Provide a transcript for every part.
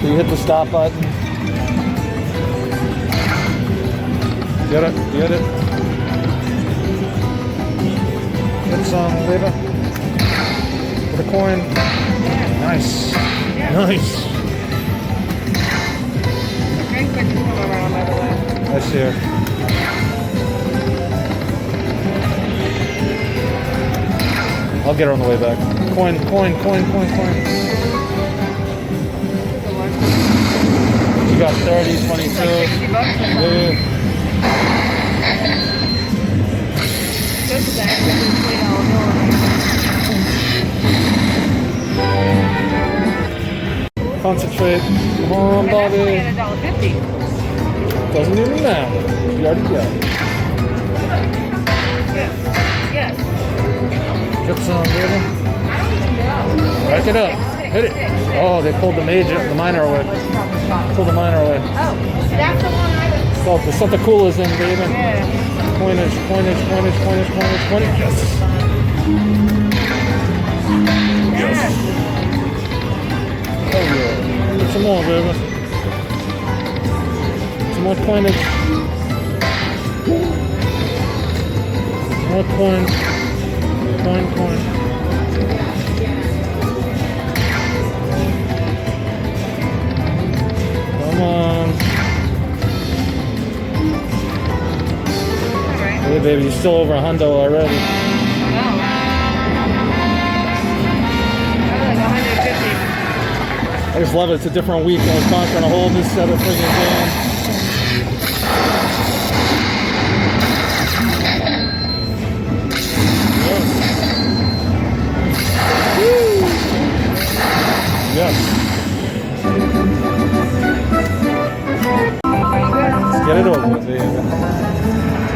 So you hit the stop button. Get it, get it. Get some, baby. Put a coin. Nice. Nice. That's here. I'll get her on the way back. Coin, coin, coin, coin, coin. You got 30, 22. Yeah. Concentrate. Come on, Bobby. Doesn't even matter. You already got it. Yes. Get some, baby. Rack it up. Hit it. Oh, they pulled the minor away. Pull the minor away. Oh, that's the one I was. Oh, the Santa Coola's in, baby. Yeah. Coinage, coinage, coinage, coinage, coinage, coinage. Yes. Yes. Oh yeah. Get some more, baby. Some more coinage. More coin. Coin, coin. Come on. Hey baby, you're still over $100 already. Oh. Like 150. I just love it. It's a different week. I was conquering a whole new set of freaking games. Yes. Let's get it over with.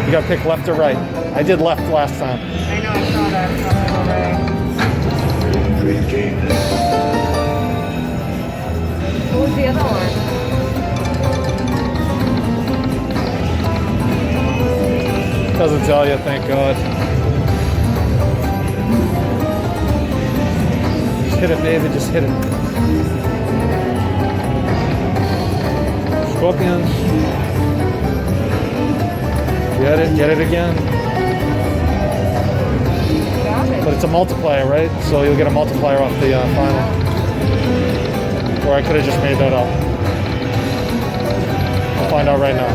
You gotta pick left or right. I did left last time. I know, I saw that. What was the other one? Doesn't tell you, thank God. Just hit it, baby, just hit it. Scorpions. Get it again. But it's a multiplier, right? So you'll get a multiplier off the final. Or I could have just made that up. I'll find out right now.